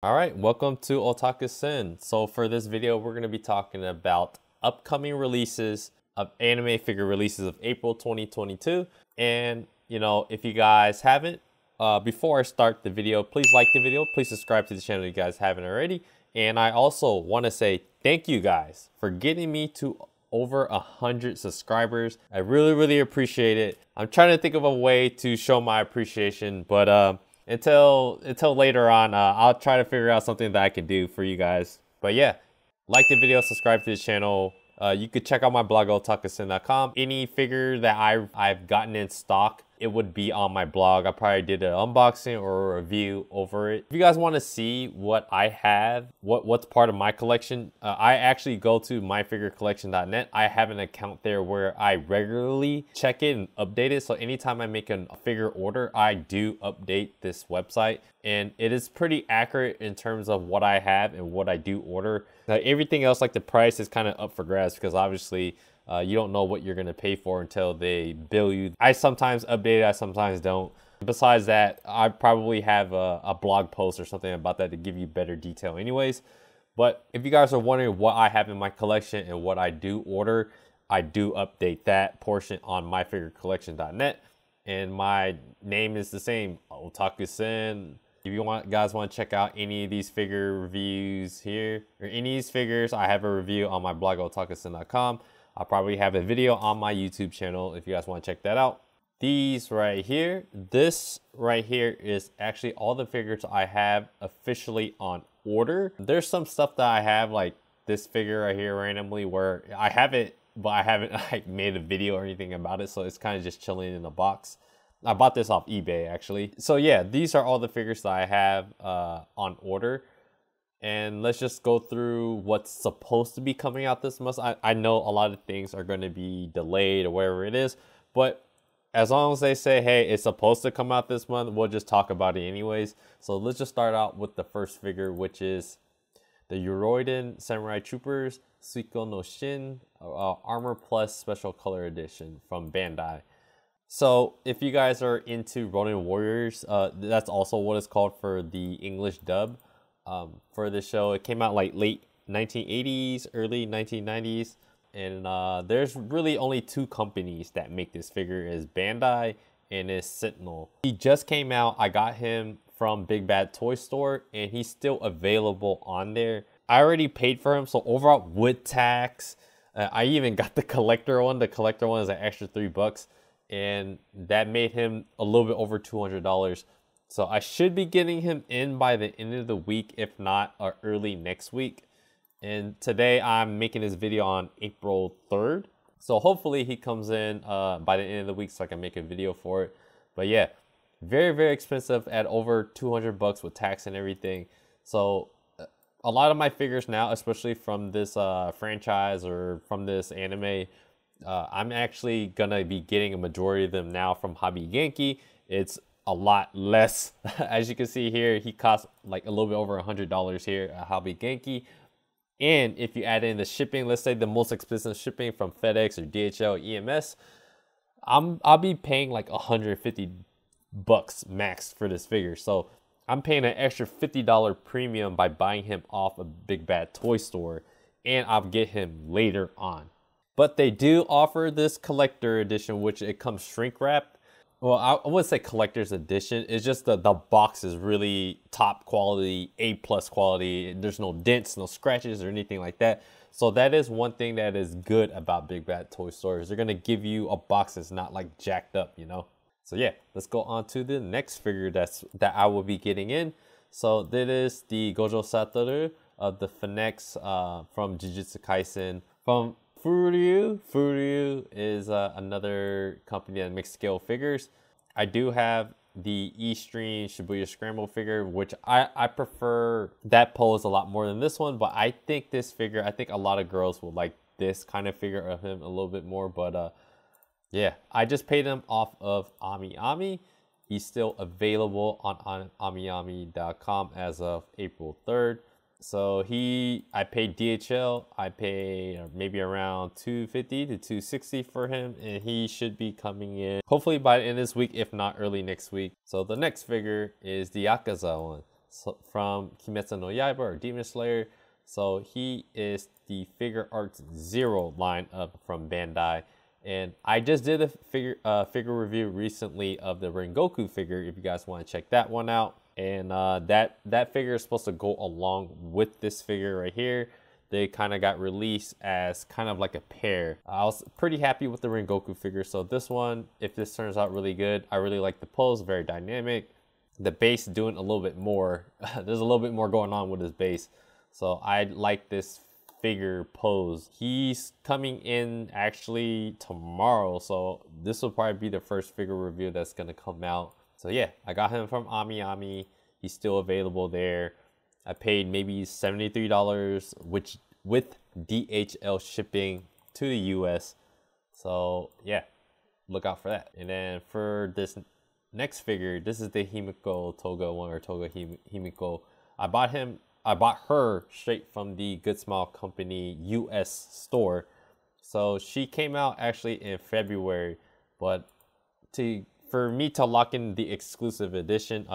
Alright, welcome to Otaku Sin. So for this video, we're going to be talking about upcoming releases of anime figure releases of April 2022. And, if you guys haven't, before I start the video, please like the video. Please subscribe to the channel if you guys haven't already. And I also want to say thank you guys for getting me to over 100 subscribers. I really appreciate it. I'm trying to think of a way to show my appreciation, but until later on, I'll try to figure out something that I can do for you guys. But yeah, like the video, subscribe to the channel. You could check out my blog, otakusin.com. Any figure that I've gotten in stock, it would be on my blog. I probably did an unboxing or a review over it. If you guys want to see what I have, what's part of my collection, I actually go to myfigurecollection.net. I have an account there where I regularly check it and update it. So anytime I make a figure order, I do update this website. And it is pretty accurate in terms of what I have and what I do order. Now, everything else, like the price, is kind of up for grabs because obviously you don't know what you're going to pay for until they bill you. I sometimes update it, I sometimes don't. Besides that, I probably have a blog post or something about that to give you better detail anyways. But if you guys are wondering what I have in my collection and what I do order, I do update that portion on myfigurecollection.net. And my name is the same, Otaku-sen. If you guys want to check out any of these figure reviews here, or any of these figures, I have a review on my blog, otakusin.com. I'll probably have a video on my YouTube channel if you guys want to check that out. These right here, this right here is actually all the figures I have officially on order. There's some stuff that I have, like this figure right here randomly, where I have it, but I haven't like made a video or anything about it, so it's kind of just chilling in a box. I bought this off eBay actually. So yeah, these are all the figures that I have on order. And let's just go through what's supposed to be coming out this month. I know a lot of things are going to be delayed or whatever it is, but as long as they say, hey, it's supposed to come out this month, we'll just talk about it anyways. So let's just start out with the first figure, which is the Yoroiden Samurai Troopers Suiko no Shin Armorplus Special Color Edition from Bandai. So if you guys are into Ronin Warriors, that's also what it's called for the English dub for this show. It came out like late 1980s, early 1990s. And there's really only two companies that make this figure, is Bandai and is Sentinel. He just came out. I got him from Big Bad Toy Store and he's still available on there. I already paid for him, so overall with tax, I even got the collector one. The collector one is an extra $3. And that made him a little bit over $200. So I should be getting him in by the end of the week, if not early next week. And today I'm making this video on April 3rd. So hopefully he comes in by the end of the week so I can make a video for it. But yeah, very expensive at over $200 with tax and everything. So a lot of my figures now, especially from this franchise or from this anime, I'm actually gonna be getting a majority of them now from Hobby Genki. It's a lot less. As you can see here, he costs like a little bit over $100 here at Hobby Genki. And if you add in the shipping, let's say the most expensive shipping from FedEx or DHL, EMS, I'll be paying like $150 max for this figure. So I'm paying an extra $50 premium by buying him off a Big Bad Toy Store, and I'll get him later on. But they do offer this collector edition, which it comes shrink wrapped. Well, I wouldn't say collector's edition. It's just the box is really top quality, A+ quality. There's no dents, no scratches or anything like that. So that is one thing that is good about Big Bad Toy Stores. They're going to give you a box that's not like jacked up, So yeah, let's go on to the next figure that I will be getting in. So that is the Gojo Satoru of the Phoenix from Jujutsu Kaisen from Furyu is another company that makes scale figures. I do have the E-Stream Shibuya Scramble figure, which I prefer that pose a lot more than this one. But I think this figure, I think a lot of girls will like this kind of figure of him a little bit more. But yeah, I just paid him off of AmiAmi. He's still available on AmiAmi.com as of April 3rd. So I paid DHL. I paid maybe around $250 to $260 for him, and he should be coming in hopefully by the end of this week, if not early next week. So the next figure is the Akaza one. from Kimetsu no Yaiba or Demon Slayer. So he is the Figuarts Zero lineup from Bandai. And I just did a figure review recently of the Rengoku figure, if you guys want to check that one out. And that figure is supposed to go along with this figure right here. They kind of got released as kind of like a pair. I was pretty happy with the Rengoku figure. So this one, if this turns out really good, I really like the pose, very dynamic. The base doing a little bit more. There's a little bit more going on with his base. So I like this figure pose. He's coming in actually tomorrow. So this will probably be the first figure review that's going to come out. So yeah, I got him from AmiAmi. He's still available there. I paid maybe $73, which with DHL shipping to the US. So yeah, look out for that. And then for this next figure, this is the Himiko Toga one, or Togo Himiko. I bought her straight from the Good Smile Company US store. So she came out actually in February, but for me to lock in the exclusive edition,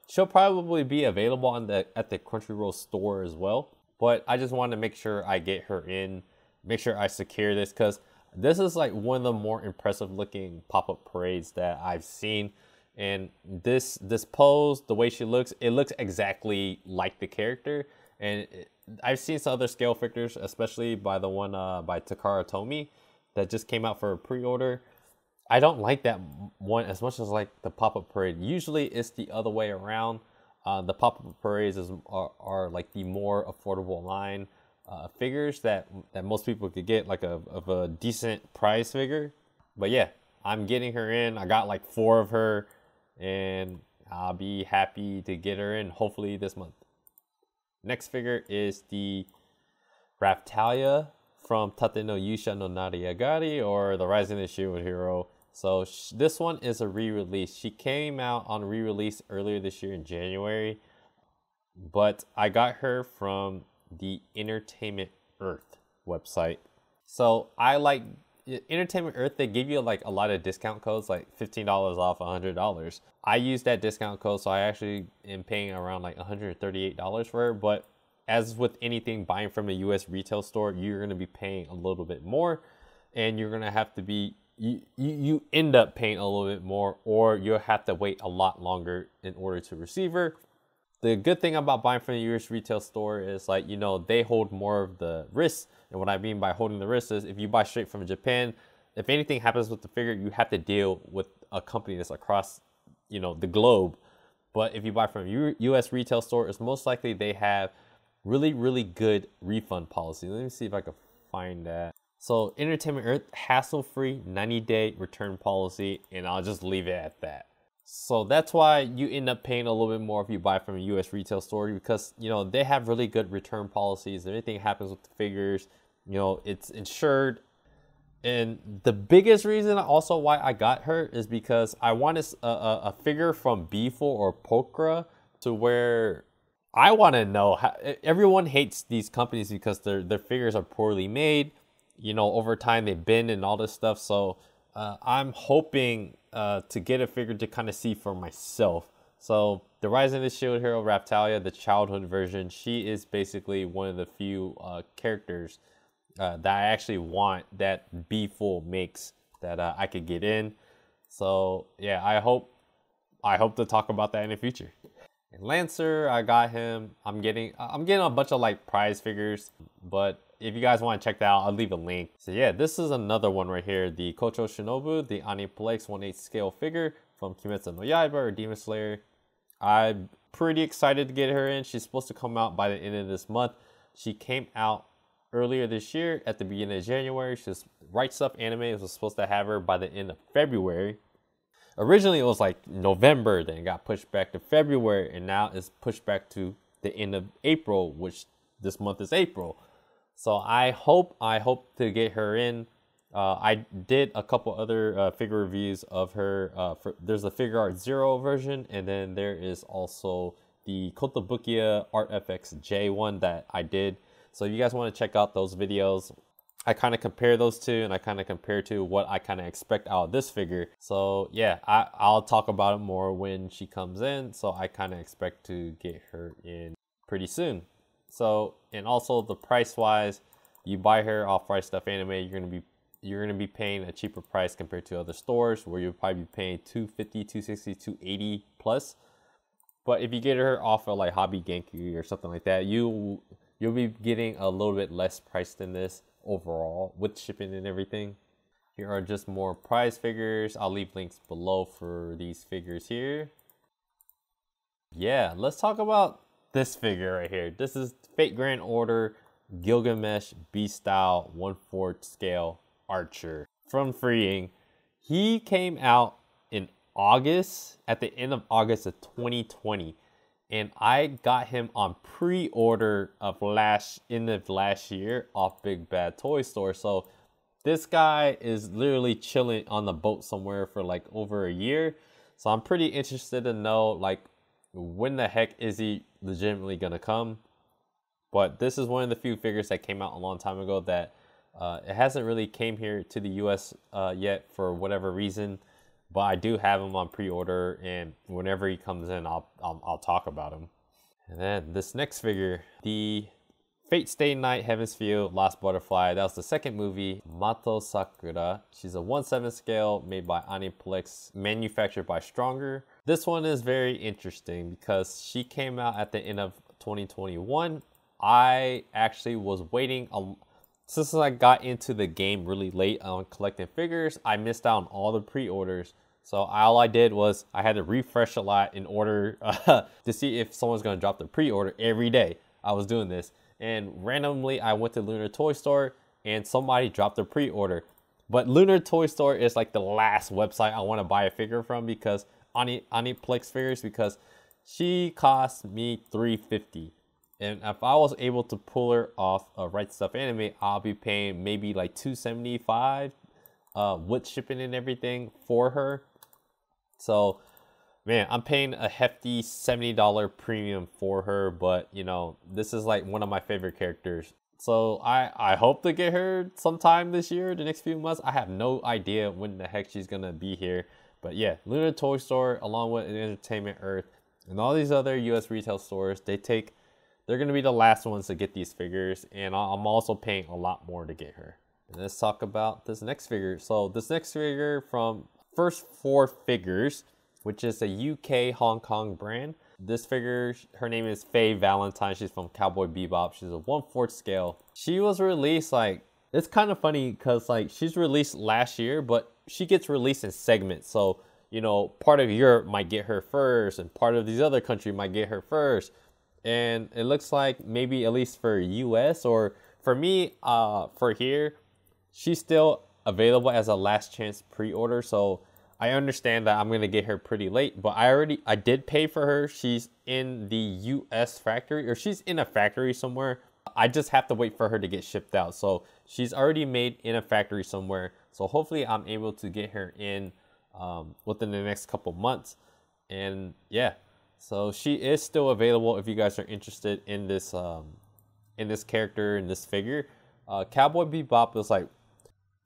she'll probably be available on at the Crunchyroll store as well. But I just wanted to make sure I get her in, make sure I secure this, because this is like one of the more impressive looking pop-up parades that I've seen. And this pose, the way she looks, it looks exactly like the character. And I've seen some other scale figures, especially by the one by Takara Tomy that just came out for a pre-order. I don't like that one as much as like the pop-up parade. Usually it's the other way around. The pop-up parades are like the more affordable line figures that most people could get, like of a decent price figure. But yeah, I'm getting her in. I got like 4 of her, and I'll be happy to get her in hopefully this month. Next figure is the Raptalia from Tate no Yusha no Nariagari, or the Rising of the Shield Hero. So this one is a re-release. She came out on re-release earlier this year in January, but I got her from the Entertainment Earth website. So I like Entertainment Earth. They give you like a lot of discount codes, like $15 off $100. I used that discount code, so I actually am paying around like $138 for her. But as with anything buying from a US retail store, you're going to be paying a little bit more, and you're going to have to be you end up paying a little bit more, or you'll have to wait a lot longer in order to receive her. The good thing about buying from the US retail store is, like, you know, they hold more of the risks. And what I mean by holding the risks is, if you buy straight from Japan, if anything happens with the figure, you have to deal with a company that's across, you know, the globe. But if you buy from a US retail store, it's most likely they have really, really good refund policy. Let me see if I can find that. So Entertainment Earth, hassle-free 90-day return policy, and I'll just leave it at that. So that's why you end up paying a little bit more if you buy from a US retail store, because, you know, they have really good return policies. If anything happens with the figures, you know, it's insured. And the biggest reason also why I got her is because I wanted a figure from Bifo or Pokra, to where I want to know how everyone hates these companies because their figures are poorly made. You know, over time they've been and all this stuff. So I'm hoping to get a figure to kind of see for myself. So the Rising of the Shield Hero Raptalia, the childhood version, she is basically one of the few characters that I actually want that B-Full makes that I could get in. So yeah, I hope to talk about that in the future. And Lancer, I got him. I'm getting a bunch of like prize figures, but if you guys want to check that out, I'll leave a link. So yeah, this is another one right here, the Kocho Shinobu, the Aniplex 1/8 scale figure from Kimetsu no Yaiba or Demon Slayer. I'm pretty excited to get her in. She's supposed to come out by the end of this month. She came out earlier this year at the beginning of January. She's Right Stuff Anime was supposed to have her by the end of February. Originally it was like November, then it got pushed back to February, and now it's pushed back to the end of April, which this month is April. So I hope to get her in. I did a couple other figure reviews of her. There's a Figuarts Zero version, and then there is also the Kotobukiya Art FX J one that I did. So if you guys want to check out those videos, I kind of compare those two, and I kind of compare to what I kind of expect out of this figure. So yeah, I'll talk about it more when she comes in. So I kind of expect to get her in pretty soon. So, and also the price wise, you buy her off Right Stuff Anime, you're gonna be paying a cheaper price compared to other stores where you'll probably be paying $250, $260, $280 plus. But if you get her off of like Hobby Genki or something like that, you'll be getting a little bit less price than this overall with shipping and everything. Here are just more prize figures. I'll leave links below for these figures here. Yeah, let's talk about this figure right here. This is Fate Grand Order Gilgamesh B-Style 1/4 scale archer from Freeing. He came out in August, at the end of August of 2020, and I got him on pre-order of end of last year off Big Bad Toy Store. So this guy is literally chilling on the boat somewhere for like over a year. So I'm pretty interested to know like when the heck is he legitimately gonna come. But this is one of the few figures that came out a long time ago that it hasn't really came here to the US yet for whatever reason. But I do have him on pre-order, and whenever he comes in, I'll talk about him. And then this next figure, the Fate Stay Night Heaven's Field Lost Butterfly. That was the second movie. Mito Sakura. She's a 1/7 scale made by Aniplex, manufactured by Stronger. This one is very interesting because she came out at the end of 2021. I actually was waiting since I got into the game really late on collecting figures. I missed out on all the pre-orders. So all I did was I had to refresh a lot in order to see if someone's going to drop the pre-order every day. I was doing this. And randomly, I went to Lunar Toy Store and somebody dropped the pre-order. But Lunar Toy Store is like the last website I want to buy a figure from because Aniplex figures, because she cost me $350. And if I was able to pull her off of Right Stuff Anime, I'll be paying maybe like $275 with shipping and everything for her. So man, I'm paying a hefty $70 premium for her, but you know, this is like one of my favorite characters. So I hope to get her sometime this year, the next few months. I have no idea when the heck she's gonna be here. But yeah, Lunar Toy Store, along with Entertainment Earth and all these other US retail stores, they're gonna be the last ones to get these figures, and I'm also paying a lot more to get her. And let's talk about this next figure. So this next figure from First 4 Figures, which is a UK Hong Kong brand. This figure, her name is Faye Valentine. She's from Cowboy Bebop. She's a 1/4 scale. She was released like, it's kind of funny because like she's released last year, but she gets released in segments. So, you know, part of Europe might get her first and part of these other countries might get her first. And it looks like maybe at least for US or for me, for here, she's still available as a last chance pre-order. So I understand that I'm gonna get her pretty late, but I did pay for her. She's in the US factory, or she's in a factory somewhere. I just have to wait for her to get shipped out. So she's already made in a factory somewhere. So hopefully I'm able to get her in within the next couple months. And yeah, so she is still available if you guys are interested in this character, in this figure. Cowboy Bebop is like,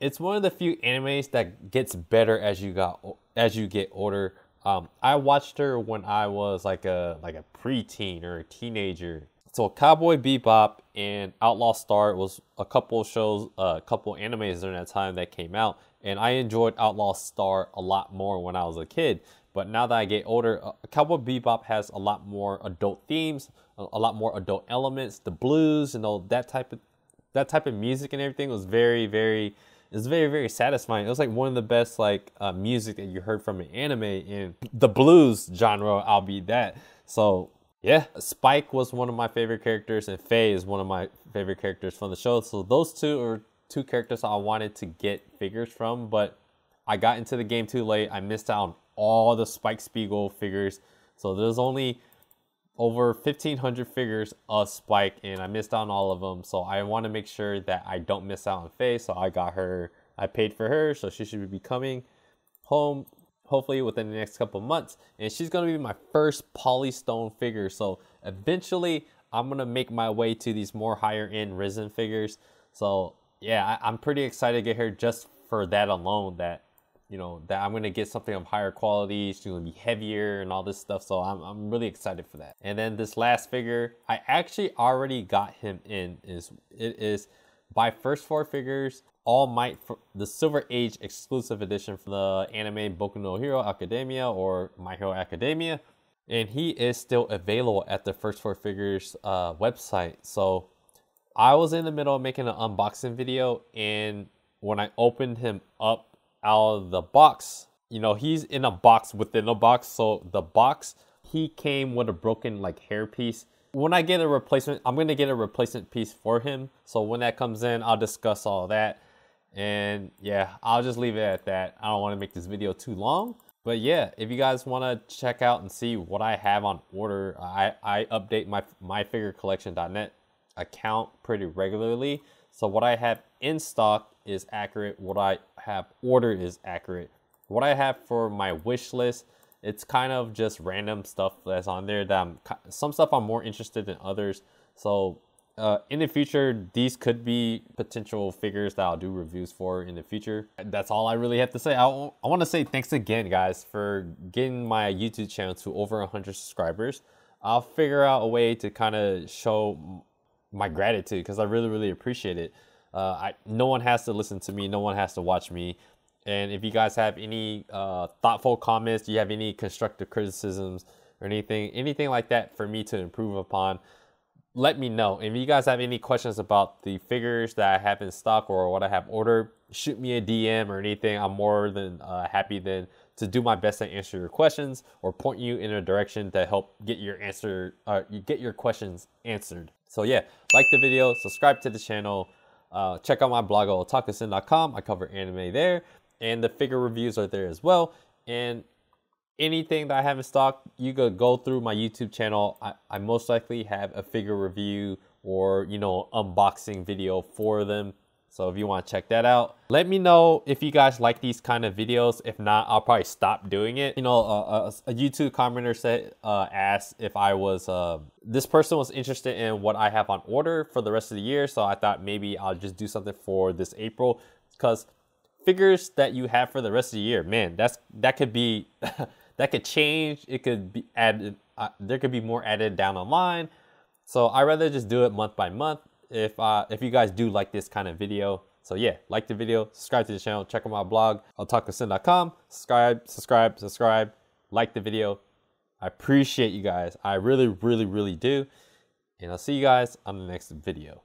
it's one of the few animes that gets better as you get older. I watched her when I was like a preteen or a teenager. So Cowboy Bebop and Outlaw Star was a couple shows, a couple animes during that time that came out, and I enjoyed Outlaw Star a lot more when I was a kid. But now that I get older, Cowboy Bebop has a lot more adult themes, a lot more adult elements. The blues and all that type of music and everything was very, very satisfying. It was like one of the best like music that you heard from an anime in the blues genre. I'll be that. So yeah, Spike was one of my favorite characters, and Faye is one of my favorite characters from the show. So those two are two characters I wanted to get figures from, but I got into the game too late. I missed out on all the Spike Spiegel figures. So there's only over 1,500 figures of Spike, and I missed out on all of them. So I want to make sure that I don't miss out on Faye. So I got her, I paid for her, so she should be coming home hopefully within the next couple months. And she's going to be my first Polystone figure. So eventually I'm going to make my way to these more higher end Risen figures. So yeah, I'm pretty excited to get her just for that alone, that, you know, that I'm going to get something of higher quality. She's going to be heavier and all this stuff. So I'm really excited for that. And then this last figure, I actually already got him in. It is by First 4 Figures, All Might, for the Silver Age exclusive edition from the anime Boku no Hero Academia, or My Hero Academia. And he is still available at the First 4 Figures website. So I was in the middle of making an unboxing video, and when I opened him up out of the box, you know, he's in a box within a box. So the box, he came with a broken like hair piece. When I get a replacement, I'm going to get a replacement piece for him. So when that comes in, I'll discuss all that. And yeah, I'll just leave it at that. I don't want to make this video too long. But yeah, if you guys want to check out and see what I have on order, I update my myfigurecollection.net account pretty regularly. So what I have in stock is accurate. What I have ordered is accurate. What I have for my wish list, it's kind of just random stuff that's on there that some stuff I'm more interested in others. So in the future, these could be potential figures that I'll do reviews for in the future. That's all I really have to say. I want to say thanks again, guys, for getting my YouTube channel to over 100 subscribers. I'll figure out a way to kind of show my gratitude, because I really appreciate it. No one has to listen to me, no one has to watch me. And if you guys have any thoughtful comments, do you have any constructive criticisms or anything like that for me to improve upon, let me know. If you guys have any questions about the figures that I have in stock or what I have ordered, shoot me a DM or anything. I'm more than happy then to do my best to answer your questions or point you in a direction to help get your questions answered. So yeah, like the video, subscribe to the channel, check out my blog at otakusen.com. I cover anime there, and the figure reviews are there as well. And anything that I have in stock, you could go through my YouTube channel. I most likely have a figure review or, you know, unboxing video for them. So if you want to check that out, let me know if you guys like these kind of videos. If not, I'll probably stop doing it. You know, a YouTube commenter asked if I was, this person was interested in what I have on order for the rest of the year. So I thought maybe I'll just do something for this April, because figures that you have for the rest of the year, man, that could be, that could change. It could be added. There could be more added down the line. So I'd rather just do it month by month. If you guys do like this kind of video. So yeah, like the video, subscribe to the channel, check out my blog, otakusen.com, subscribe, like the video. I appreciate you guys. I really do. And I'll see you guys on the next video.